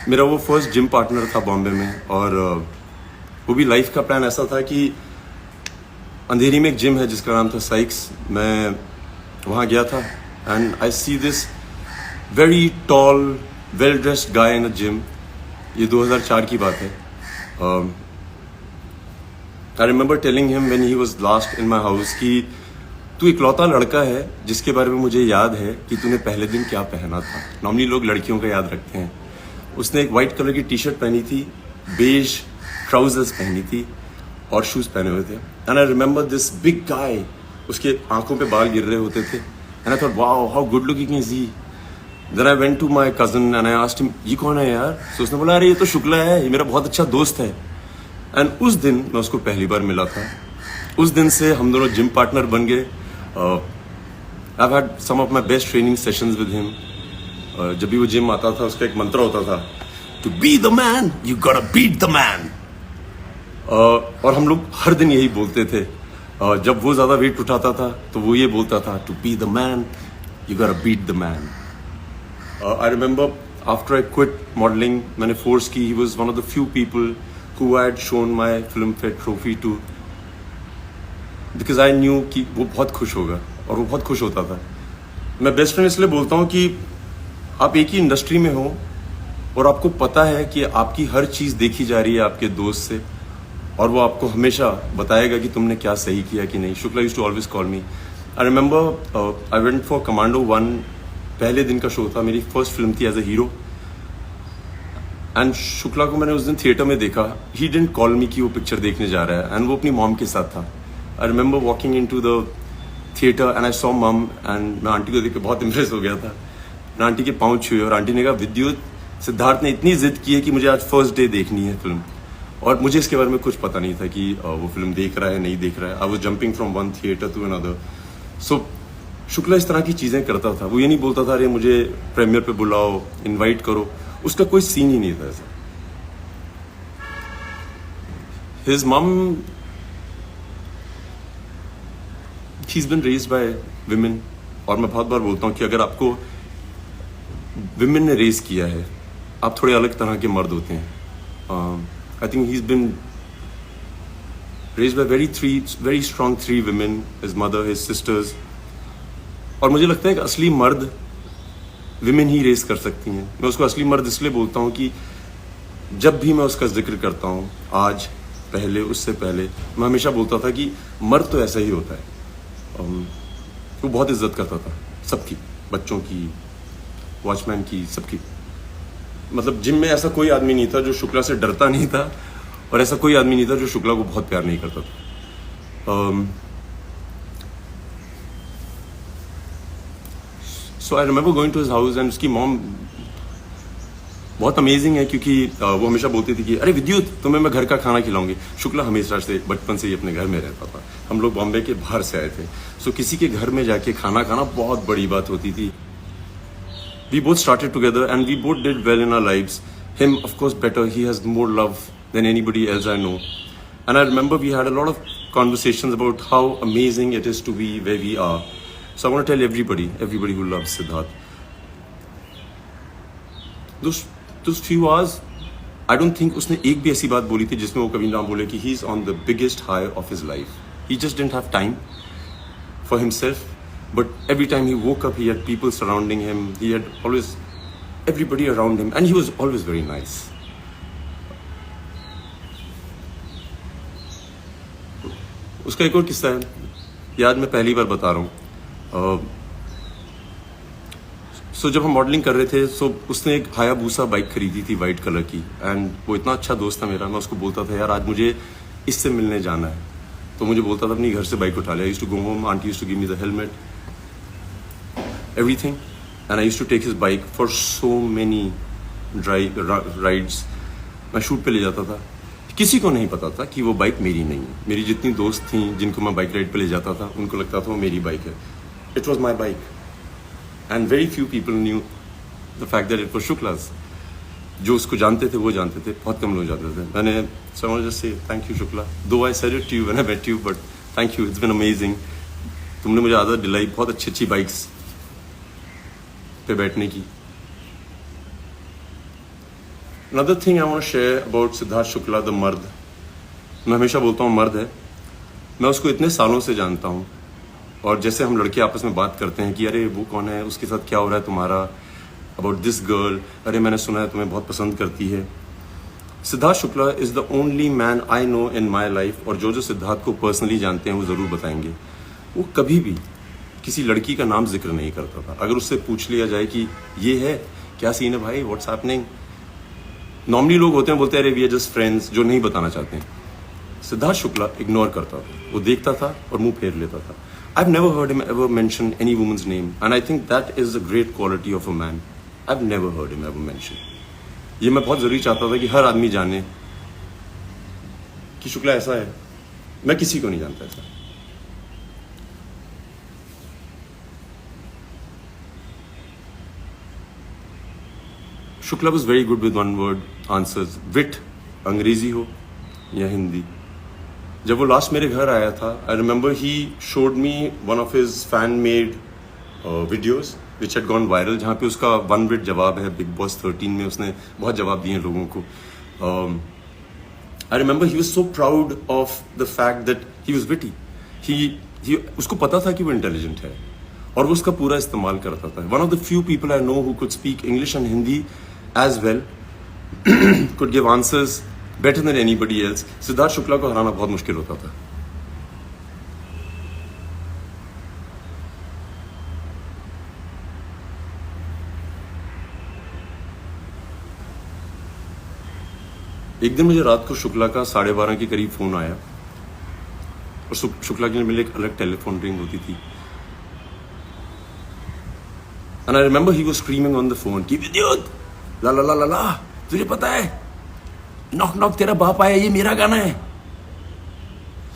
मेरा वो first gym partner था बॉम्बे में, और वो भी लाइफ का प्लान ऐसा था कि अंधेरी में एक जिम है जिसका नाम था साइक्स। मैं वहाँ गया था and I see this very tall well dressed guy in a gym. ये 2004 की बात है। I remember telling him when he was last in my house कि तू इकलौता लड़का है जिसके बारे में मुझे याद है कि तूने पहले दिन क्या पहना था। नॉर्मली लोग लड़कियों का याद रखते हैं। उसने एक वाइट कलर की टी शर्ट पहनी थी, बेज ट्राउजर्स पहनी थी और शूज पहने हुए थे। And I remember this big guy, उसके आंखों पे बाल गिर रहे होते थे। And I thought wow how good looking is he. Then I went to my cousin and I asked him ये कौन है यार। सो उसने बोला अरे ये तो शुक्ला है, ये मेरा बहुत अच्छा दोस्त है। एंड उस दिन मैं उसको पहली बार मिला था। उस दिन से हम दोनों जिम पार्टनर बन गए। I have had some of my best training sessions with him. जब भी वो जिम आता था उसका एक मंत्र होता था, to be the man you gotta beat the man. और हम लोग हर दिन यही बोलते थे। जब वो ज्यादा वेट उठाता था तो वो ये बोलता था, to be the man you gotta beat the man. I remember after I quit modelling, मैंने फोर्स की, he was one of the few people who I had shown my Filmfare trophy to, because I knew कि वो बहुत खुश होगा, और वो बहुत खुश होता था। मैं बेस्ट फ्रेंड इसलिए बोलता हूँ कि आप एक ही इंडस्ट्री में हो और आपको पता है कि आपकी हर चीज़ देखी जा रही है आपके दोस्त से, और वो आपको हमेशा बताएगा कि तुमने क्या सही किया कि नहीं। Shukla used to always call me. I remember I went for Commando 1, पहले दिन का शो था, मेरी फर्स्ट फिल्म थी as a hero. And Shukla को मैंने उस दिन थिएटर में देखा। ही डिडंट कॉल मी कि वो पिक्चर देखने जा रहा है, एंड वो अपनी मॉम के साथ था। I remember walking into the theatre and I saw मम, एंड मैं आंटी को देख के बहुत इम्प्रेस हो गया था। मैं आंटी के पाँव छुए और आंटी ने कहा विद्युत, सिद्धार्थ ने इतनी जिद की है कि मुझे आज फर्स्ट डे देखनी है फिल्म। और मुझे इसके बारे में कुछ पता नहीं था कि वो फिल्म देख रहा है नहीं देख रहा है। I was jumping from one theatre to another. So Shukla इस तरह की चीज़ें करता था। वो ये नहीं बोलता था अरे मुझे प्रीमियर पे बुलाओ, इन्वाइट करो, उसका कोई सीन ही नहीं था ऐसा। His mom, she's been raised by women, और मैं बहुत बार बोलता हूँ कि अगर आपको women ने रेज किया है, आप थोड़े अलग तरह के मर्द होते हैं। I think he's been raised by very strong three women, his mother, his sisters, और मुझे लगता है कि असली मर्द विमेन ही रेस कर सकती हैं। मैं उसको असली मर्द इसलिए बोलता हूँ कि जब भी मैं उसका जिक्र करता हूँ, आज, पहले, उससे पहले, मैं हमेशा बोलता था कि मर्द तो ऐसा ही होता है। वो बहुत इज्जत करता था सबकी, बच्चों की, वॉचमैन की, सबकी। मतलब जिम में ऐसा कोई आदमी नहीं था जो शुक्ला से डरता नहीं था, और ऐसा कोई आदमी नहीं था जो शुक्ला को बहुत प्यार नहीं करता था। So I remember going to his house, and उसकी मॉम बहुत अमेजिंग है क्योंकि वो हमेशा बोलती थी कि अरे विद्युत तुम्हें मैं घर का खाना खिलाऊंगी। शुक्ला हमेशा से बचपन से ही अपने घर में रहता था। हम लोग बॉम्बे के बाहर से आए थे, सो किसी के घर में जाके खाना खाना बहुत बड़ी बात होती थी। We both started together and we both did well in our lives. Him of course better, he has more love than anybody else I know. And I remember we had a lot of conversations about how amazing it is to be where we are. So I want to tell everybody who loves Siddharth, those few hours, I don't think उसने एक भी ऐसी बात बोली थी जिसमें वो कभी ना बोले कि he is on the biggest high of his life. He just didn't have time for himself, but every time he woke up, he had people surrounding him. He had always everybody around him, and he was always very nice. उसका एक और किस्सा है, याद मैं पहली बार बता रहा हूँ। सो जब हम मॉडलिंग कर रहे थे, सो उसने एक हायाबूसा बाइक खरीदी थी वाइट कलर की, एंड वो इतना अच्छा दोस्त था मेरा। मैं उसको बोलता था यार आज मुझे इससे मिलने जाना है, तो मुझे बोलता था अपनी घर से बाइक उठा ले। I used to go home, aunty used to give me the helmet, everything, and I used to take his bike for so many rides. मैं शूट पे ले जाता था, किसी को नहीं पता था कि वो बाइक मेरी नहीं है। मेरी जितनी दोस्त थी जिनको मैं बाइक राइड पे ले जाता था, उनको लगता था वो मेरी बाइक है। It was my bike, and very few people knew the fact that it was Shukla's. जो उसको जानते थे वो जानते थे, बहुत कम लोग जानते थे। मैंने so I want to just say thank you Shukla. Though I said it to you when I met you, but thank you. It's been amazing. तुमने मुझे आदत दिलाई बहुत अच्छी बाइक्स पे बैठने की। Another thing I want to share about Siddharth Shukla, the मर्द. मैं हमेशा बोलता हूँ मर्द है. मैं उसको इतने सालों से जानता हूँ और जैसे हम लड़के आपस में बात करते हैं कि अरे वो कौन है, उसके साथ क्या हो रहा है तुम्हारा, अबाउट दिस गर्ल, अरे मैंने सुना है तुम्हें बहुत पसंद करती है. Siddharth Shukla is the only man I know in my life, और जो सिद्धार्थ को पर्सनली जानते हैं वो ज़रूर बताएंगे, वो कभी भी किसी लड़की का नाम जिक्र नहीं करता था. अगर उससे पूछ लिया जाए कि ये है क्या सीन है भाई, व्हाट्स हैपनिंग, नॉर्मली लोग होते हैं बोलते हैं अरे वी आर जस्ट फ्रेंड्स, जो नहीं बताना चाहते हैं. सिद्धार्थ शुक्ला इग्नोर करता था, वो देखता था और मुंह फेर लेता था. I've never heard him ever mention any woman's name, and I think that is a great quality of a man. I've never heard him ever mention. ये मैं बहुत जरूरी चाहता था कि हर आदमी जाने कि शुक्ला ऐसा है. मैं किसी को नहीं जानता ऐसा. Shukla was very good with one word answers. Wit, अंग्रेजी हो या हिंदी. जब वो लास्ट मेरे घर आया था, आई remember he showed me one of his fan made videos which had gone viral, जहाँ पे उसका 1 मिनट जवाब है बिग बॉस 13 में. उसने बहुत जवाब दिए हैं लोगों को. I remember he was so proud of the fact that he was witty. He उसको पता था कि वो इंटेलिजेंट है और वो उसका पूरा इस्तेमाल करता था. One of the few people I know who could speak English and Hindi as well, could give answers better than anybody else. Siddharth Shukla को हराना बहुत मुश्किल होता था. एक दिन मुझे रात को शुक्ला का 12:30 के करीब फोन आया और शुक्ला के लिए मेरे एक अलग टेलीफोन रिंग होती थी. And I remember he was screaming on the phone कि विद्युत ला ला ला ला ला, तुझे पता है नॉक नॉक तेरा बाप आया, ये मेरा गाना है.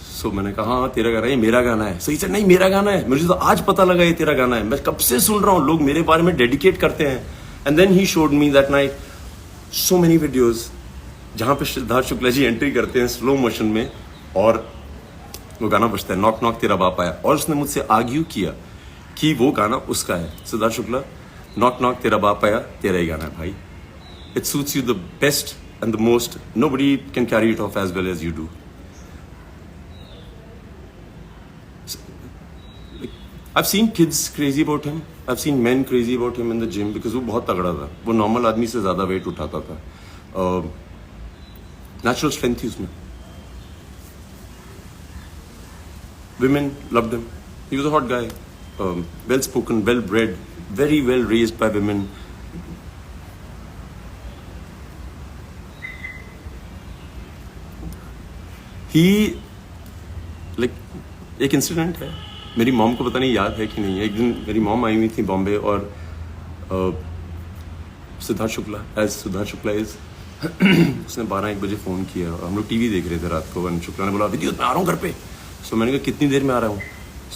सो मैंने कहा हाँ तेरा गाना है, ये मेरा गाना है. सही से नहीं मेरा गाना है, मुझे तो आज पता लगा ये तेरा गाना है, मैं कब से सुन रहा हूँ, लोग मेरे बारे में डेडिकेट करते हैं. And then he showed me that night so many videos जहाँ पे सिद्धार्थ शुक्ला जी एंट्री करते हैं स्लो मोशन में और वो गाना बजता है नॉक नॉक तेरा बाप आया. और उसने मुझसे आर्ग्यू किया कि वो गाना उसका है. सिद्धार्थ शुक्ला, नॉक नॉक तेरा बाप आया तेरा ही गाना है भाई. It suits you the best and the most. Nobody can carry it off as well as you do. I've seen kids crazy about him. I've seen men crazy about him in the gym because वो बहुत तगड़ा था. वो normal आदमी से ज़्यादा wait उठाता था. नेचुरल स्ट्रेंथ थी उसमें. Women loved him. He was a hot guy. Well spoken, well bred, very well raised by women. He like एक इंसिडेंट है, मेरी मॉम को पता नहीं याद है कि नहीं है. एक दिन मेरी मॉम आई हुई थी बॉम्बे और सिद्धार्थ शुक्ला एज सिद्धार्थ शुक्ला इज उसने 12-1 बजे फ़ोन किया और हम लोग टीवी देख रहे थे रात को. वन शुक्ला ने बोला विद्युत मैं आ रहा हूँ घर पे. सो मैंने कहा कितनी देर में आ रहा हूँ.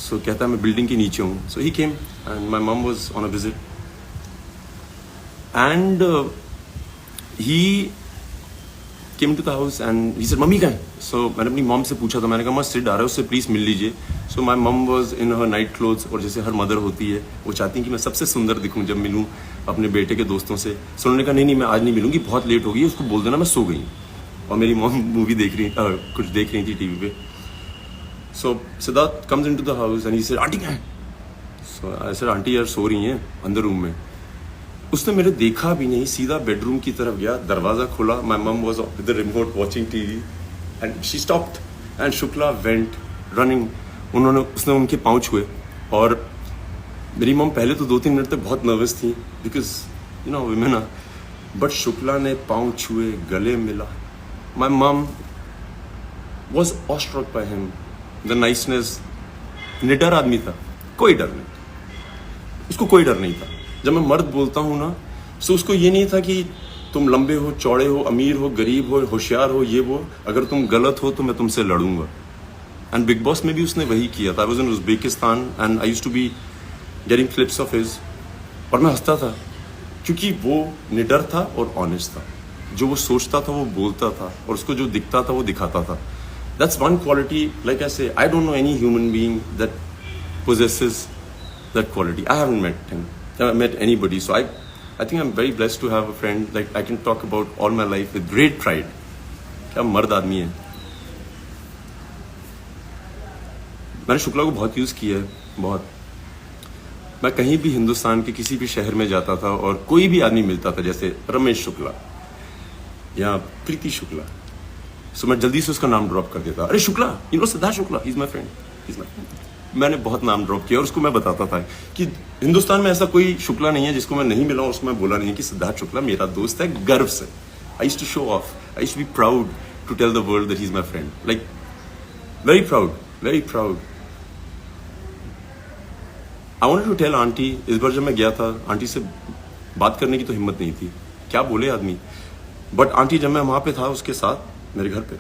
सो कहता है मैं बिल्डिंग के नीचे हूँ. So he came and my mom was on a visit and he came to the house and he said mummy कहाँ है. So मैंने अपनी मॉम से पूछा तो मैंने कहा मस्त सिड आ रहा है, उससे प्लीज़ मिल लीजिए. So my mom was in her night clothes और जैसे हर मदर होती है वो चाहती है कि मैं सबसे सुंदर दिखूं जब मिलूं अपने बेटे के दोस्तों से. So उन्होंने कहा नहीं मैं आज नहीं मिलूंगी, बहुत लेट हो गई, उसको बोल देना मैं सो गई. और मेरी मॉम मूवी देख रही कुछ देख रही थी टीवी पे. So Siddharth comes into the house and he said aunty कहाँ है. So I said आंटी यार सो रही हैं अंदर रूम में. उसने मेरे देखा भी नहीं, सीधा बेडरूम की तरफ गया, दरवाजा खोला. माई mum was with the remote watching TV and she stopped and Shukla went running. उसने उनके पाँव छुए और मेरी मम पहले तो 2-3 मिनट तक बहुत नर्वस थी because you know women are, but Shukla ने पाँव छुए, गले मिला. My mum was awestruck by him, the niceness. निडर आदमी था, कोई डर नहीं, उसको कोई डर नहीं था. जब मैं मर्द बोलता हूँ ना, तो उसको ये नहीं था कि तुम लंबे हो, चौड़े हो, अमीर हो, गरीब हो, होशियार हो, ये वो, अगर तुम गलत हो तो मैं तुमसे लड़ूंगा. एंड बिग बॉस में भी उसने वही किया था. I was in Uzbekistan and I used to be getting clips of his और मैं हंसता था क्योंकि वो निडर था और ऑनेस्ट था. जो वो सोचता था वो बोलता था और उसको जो दिखता था वो दिखाता था. That's one quality. Like I say I don't know any human being that possesses that quality. I haven't met him. I haven't met anybody. So I think I'm very blessed to have a friend like I can talk about all my life with great pride. क्या मर्द आदमी है. मैंने शुक्ला को बहुत use किया है, बहुत. मैं कहीं भी हिंदुस्तान के किसी भी शहर में जाता था और कोई भी आदमी मिलता था, जैसे रमेश शुक्ला या प्रीति शुक्ला, सो मैं जल्दी से उसका नाम ड्रॉप कर देता. अरे Shukla, you know Siddharth Shukla, he is my friend, he is my friend. मैंने बहुत नाम ड्रॉप किया और उसको मैं बताता था कि हिंदुस्तान में ऐसा कोई शुक्ला नहीं है जिसको मैं नहीं मिला हूं. उसको मैं बोला नहीं कि सिद्धार्थ शुक्ला मेरा दोस्त है, गर्व से. I used to show off, I used to be proud to tell the world that he is my friend. Like very proud, very proud. I wanted to tell aunty. इस बार जब मैं गया था, आंटी से बात करने की तो हिम्मत नहीं थी, क्या बोले आदमी. बट आंटी, जब मैं वहां पे था उसके साथ मेरे घर पे,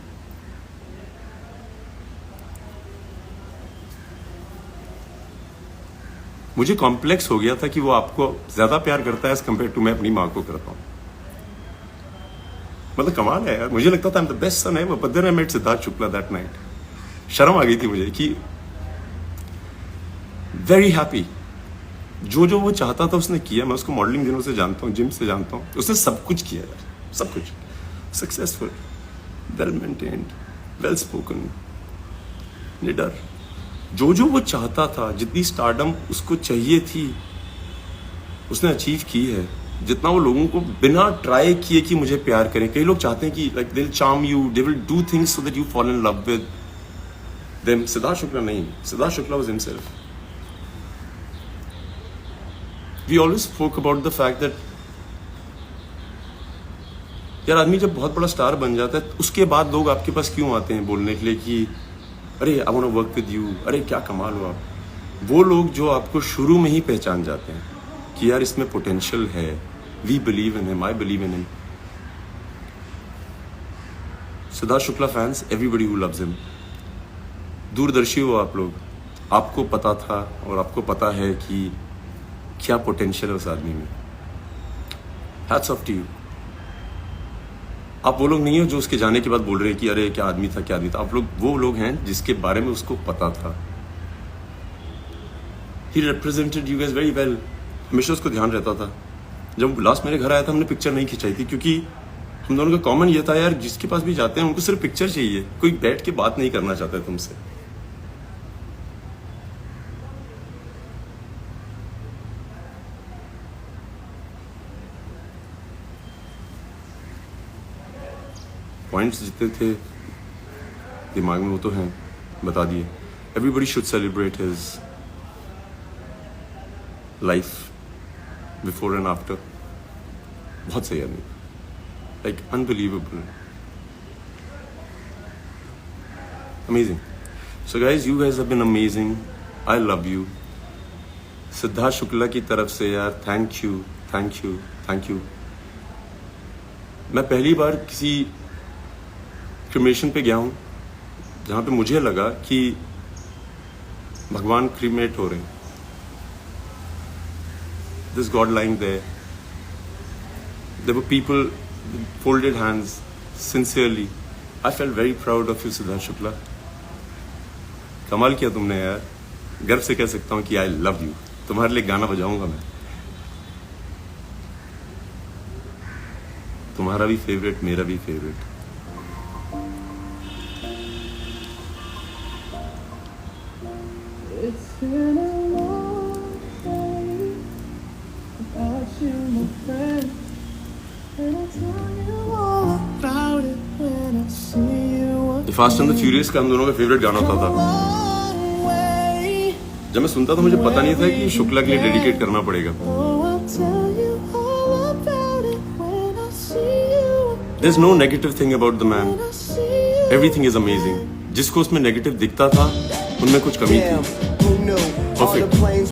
मुझे कॉम्प्लेक्स हो गया था कि वो आपको ज्यादा प्यार करता है एज कम्पेयर टू मैं अपनी माँ को करता हूँ. मतलब कमाल है यार. मुझे लगता था I am the best son ever, but then I met Siddharth Shukla that night. शर्म आ गई थी मुझे कि वेरी हैप्पी. जो जो वो चाहता था उसने किया. मैं उसको मॉडलिंग दिनों से जानता हूँ, जिम से जानता हूँ. उसने सब कुछ किया यार, सब कुछ. Successful, well maintained, well spoken, निडर. जो जो वो चाहता था, जितनी स्टारडम उसको चाहिए थी, उसने अचीव की है. जितना वो लोगों को बिना ट्राई किए कि मुझे प्यार करें. कई लोग चाहते हैं कि like they will charm you, they will do things so that you fall in love with them. Siddharth Shukla नहीं. Siddharth Shukla was himself. We always spoke about the fact that यार आदमी जब बहुत बड़ा स्टार बन जाता है उसके बाद लोग आपके पास क्यों आते हैं बोलने के लिए कि अरे I want to work with you, अरे क्या कमाल हो आप. वो लोग जो आपको शुरू में ही पहचान जाते हैं कि यार इसमें पोटेंशियल है. We believe in him, I believe in him. Siddharth Shukla fans, everybody who loves him, दूरदर्शी हो आप लोग. आपको पता था और आपको पता है कि क्या पोटेंशियल है उस आदमी में. Hats off to you. आप वो लोग नहीं हो जो उसके जाने के बाद बोल रहे हैं कि अरे क्या आदमी था, क्या आदमी था. आप लोग वो लोग हैं जिसके बारे में उसको पता था. He represented you guys very well. हमेशा उसको ध्यान रहता था. जब लास्ट मेरे घर आया था हमने पिक्चर नहीं खिंचाई थी क्योंकि हम दोनों का कॉमन ये था यार जिसके पास भी जाते हैं उनको सिर्फ पिक्चर चाहिए, कोई बैठ के बात नहीं करना चाहता है तुमसे. पॉइंट्स जितने थे दिमाग में वो तो हैं, बता दिए. Everybody should celebrate his life before and after. बहुत सही आदमी, like unbelievable, amazing. So guys, you guys have been amazing. I love you. Siddharth Shukla की तरफ से यार thank you, thank you, thank you. मैं पहली बार किसी क्रिमेशन पे गया हूं जहां पे मुझे लगा कि भगवान क्रीमेट हो रहे हैं. This god lying there. There were people folded hands sincerely. I felt very proud of you Siddharth Shukla. कमाल किया तुमने यार. गर्व से कह सकता हूं कि आई लव यू. तुम्हारे लिए गाना बजाऊंगा मैं. तुम्हारा भी फेवरेट, मेरा भी favourite. It's been a long day without you, my friend. And I'll tell you all about it when I see you. Fast and the furious का हम दोनों का फेवरेट गाना होता था. जब मैं सुनता था मुझे पता नहीं था कि शुक्ला के लिए डेडिकेट करना पड़ेगा. There is no negative thing about the man. Everything is amazing. जिसको उसमें नेगेटिव दिखता था उनमें कुछ कमी थी. परफेक्ट.